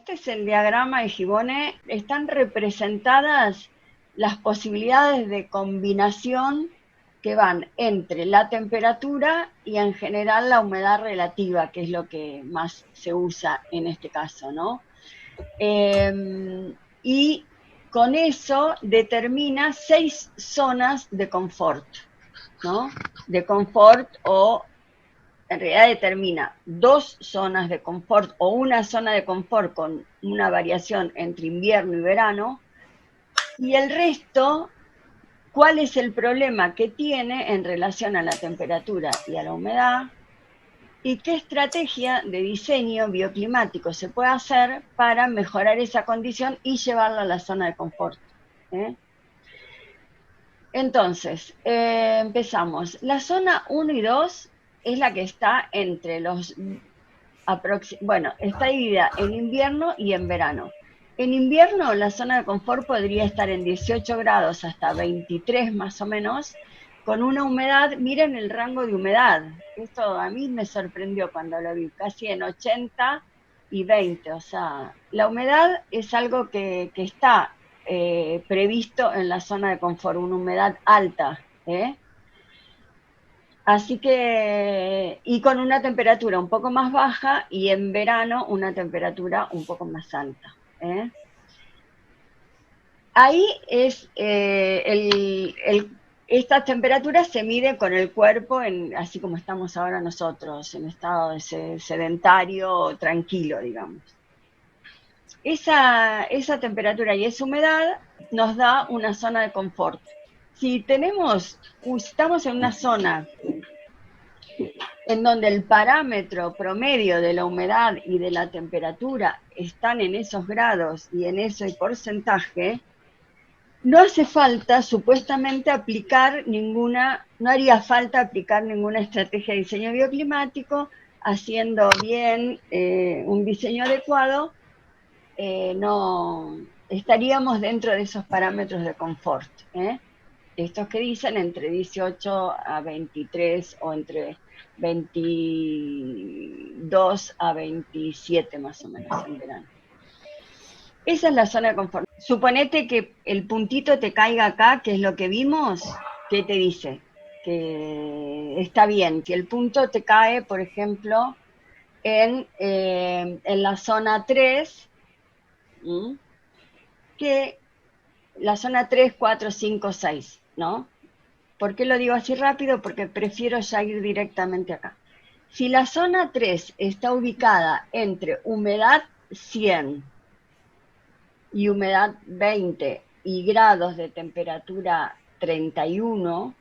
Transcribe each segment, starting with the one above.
este es el diagrama de Gibbone. Están representadas las posibilidades de combinación que van entre la temperatura y en general la humedad relativa, que es lo que más se usa en este caso, ¿no? Y con eso determina 6 zonas de confort, ¿no? De confort, o en realidad determina 2 zonas de confort o una zona de confort con una variación entre invierno y verano, y el resto, ¿cuál es el problema que tiene en relación a la temperatura y a la humedad? ¿Y qué estrategia de diseño bioclimático se puede hacer para mejorar esa condición y llevarla a la zona de confort? ¿Eh? Entonces, empezamos. La zona 1 y 2 es la que está entre los... Bueno, está dividida en invierno y en verano. En invierno la zona de confort podría estar en 18 grados hasta 23 más o menos, con una humedad, miren el rango de humedad. Esto a mí me sorprendió cuando lo vi, casi en 80 y 20. O sea, la humedad es algo que está previsto en la zona de confort, una humedad alta, ¿eh? Así que, y con una temperatura un poco más baja, y en verano una temperatura un poco más alta, ¿eh? Ahí es esta temperatura se mide con el cuerpo, así como estamos ahora nosotros, en estado de sedentario, tranquilo, digamos. Esa temperatura y esa humedad nos da una zona de confort. Si estamos en una zona en donde el parámetro promedio de la humedad y de la temperatura están en esos grados y en ese porcentaje, no hace falta supuestamente no haría falta aplicar ninguna estrategia de diseño bioclimático. Haciendo bien un diseño adecuado, no estaríamos dentro de esos parámetros de confort, ¿eh? Estos que dicen entre 18 a 23 o entre 22 a 27 más o menos en verano. Esa es la zona de confort. Suponete que el puntito te caiga acá, que es lo que vimos. ¿Qué te dice? Que está bien. Si el punto te cae, por ejemplo, en la zona 3, que la zona 3, 4, 5, 6, ¿no? ¿Por qué lo digo así rápido? Porque prefiero ya ir directamente acá. Si la zona 3 está ubicada entre humedad 100 y humedad 20 y grados de temperatura 31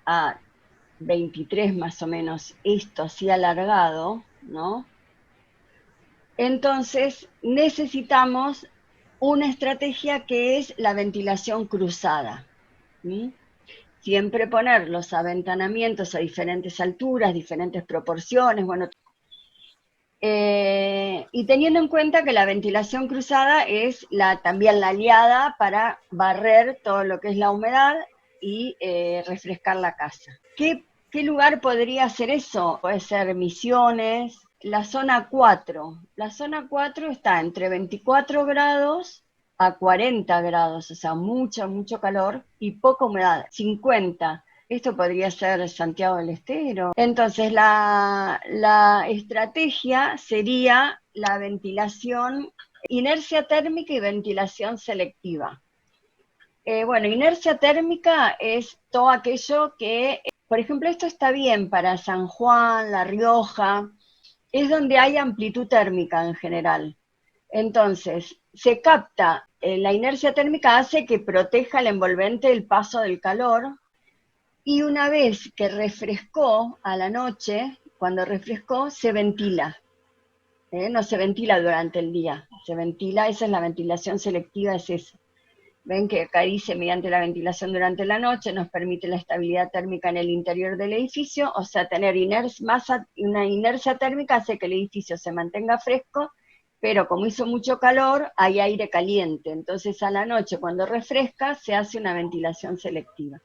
a 23 más o menos, esto así alargado, ¿no? Entonces necesitamos una estrategia que es la ventilación cruzada. ¿Sí? Siempre poner los aventanamientos a diferentes alturas, diferentes proporciones, bueno, y teniendo en cuenta que la ventilación cruzada es también la aliada para barrer todo lo que es la humedad y refrescar la casa. ¿Qué lugar podría hacer eso? Puede ser Misiones, la zona 4. La zona 4 está entre 24 grados a 40 grados, o sea, mucho calor y poca humedad, 50. Esto podría ser Santiago del Estero. Entonces, la estrategia sería la ventilación, inercia térmica y ventilación selectiva. Bueno, inercia térmica es todo aquello que, por ejemplo, esto está bien para San Juan, La Rioja, es donde hay amplitud térmica en general. Entonces, se capta, la inercia térmica hace que proteja el envolvente del paso del calor, y una vez que refrescó a la noche, cuando refrescó, se ventila. No se ventila durante el día, se ventila, esa es la ventilación selectiva, es esa. Ven que acá dice, mediante la ventilación durante la noche nos permite la estabilidad térmica en el interior del edificio, o sea, tener una inercia térmica hace que el edificio se mantenga fresco, pero como hizo mucho calor, hay aire caliente, entonces a la noche cuando refresca se hace una ventilación selectiva.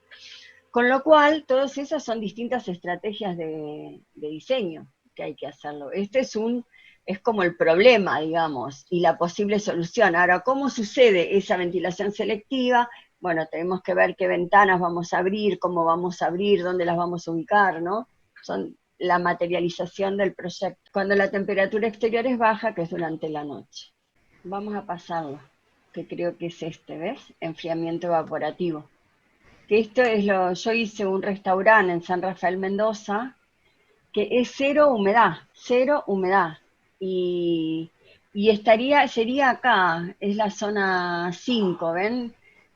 Con lo cual, todas esas son distintas estrategias de diseño que hay que hacerlo. Este es un es como el problema, digamos, y la posible solución. Ahora, ¿cómo sucede esa ventilación selectiva? Bueno, tenemos que ver qué ventanas vamos a abrir, cómo vamos a abrir, dónde las vamos a ubicar, ¿no? Son la materialización del proyecto. Cuando la temperatura exterior es baja, que es durante la noche. Vamos a pasarlo, que creo que es este, ¿ves? Enfriamiento evaporativo. Que esto es yo hice un restaurante en San Rafael Mendoza, que es cero humedad. Y, sería acá, es la zona 5, ¿ven?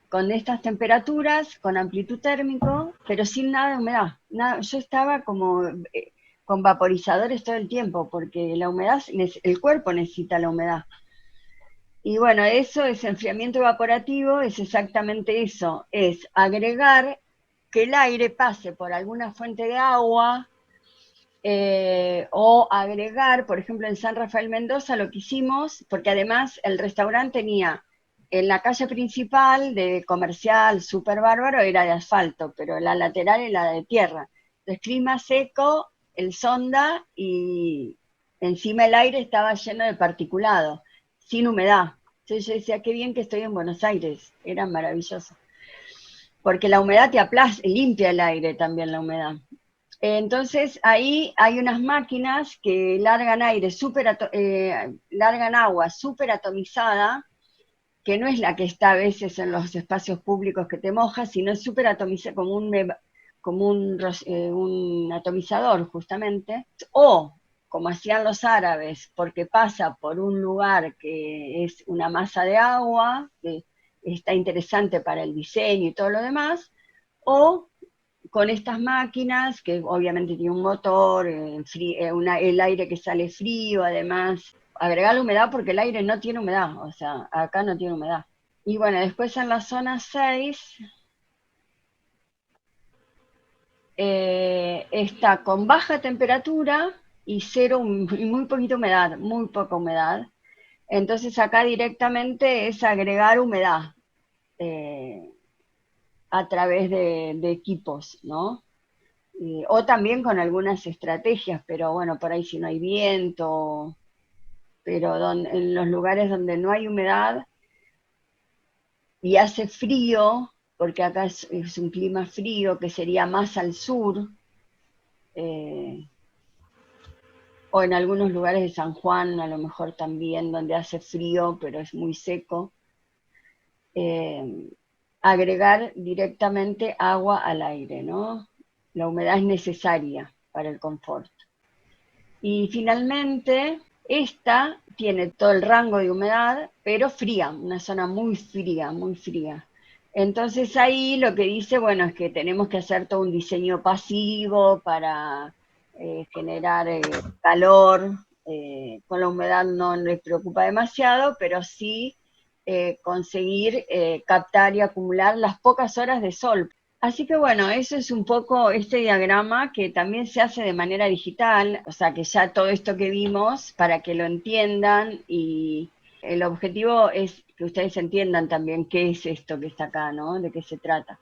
Con estas temperaturas, con amplitud térmico, pero sin nada de humedad. Nada, yo estaba como con vaporizadores todo el tiempo, porque la humedad, el cuerpo necesita la humedad. Y bueno, eso es enfriamiento evaporativo, es exactamente eso, es agregar que el aire pase por alguna fuente de agua, o agregar, por ejemplo, en San Rafael Mendoza lo que hicimos, porque además el restaurante tenía en la calle principal de comercial súper bárbaro, era de asfalto, pero la lateral era de tierra. Entonces, clima seco, el sonda y encima el aire estaba lleno de particulado, sin humedad. Entonces yo decía, qué bien que estoy en Buenos Aires, era maravilloso. Porque la humedad te aplasta, limpia el aire también la humedad. Entonces ahí hay unas máquinas que largan aire largan agua súper atomizada, que no es la que está a veces en los espacios públicos que te mojas, sino es súper atomizada, un atomizador justamente, o como hacían los árabes, porque pasa por un lugar que es una masa de agua, que está interesante para el diseño y todo lo demás, o con estas máquinas, que obviamente tiene un motor, el aire que sale frío, además, agregar la humedad porque el aire no tiene humedad, o sea, acá no tiene humedad. Y bueno, después en la zona 6 está con baja temperatura y cero y muy poquita humedad, muy poca humedad. Entonces acá directamente es agregar humedad eh, a través de equipos, ¿no? O también con algunas estrategias, pero bueno, por ahí si no hay viento, pero en los lugares donde no hay humedad y hace frío, porque acá es un clima frío que sería más al sur, eh, o en algunos lugares de San Juan a lo mejor también, donde hace frío, pero es muy seco, eh, agregar directamente agua al aire, ¿no? La humedad es necesaria para el confort. Y finalmente, esta tiene todo el rango de humedad, pero fría, una zona muy fría, muy fría. Entonces ahí lo que dice, bueno, es que tenemos que hacer todo un diseño pasivo para generar calor. Con la humedad no les preocupa demasiado, pero sí conseguir captar y acumular las pocas horas de sol. Así que bueno, eso es un poco este diagrama que también se hace de manera digital, o sea que ya todo esto que vimos, para que lo entiendan, y el objetivo es que ustedes entiendan también qué es esto que está acá, ¿no? De qué se trata.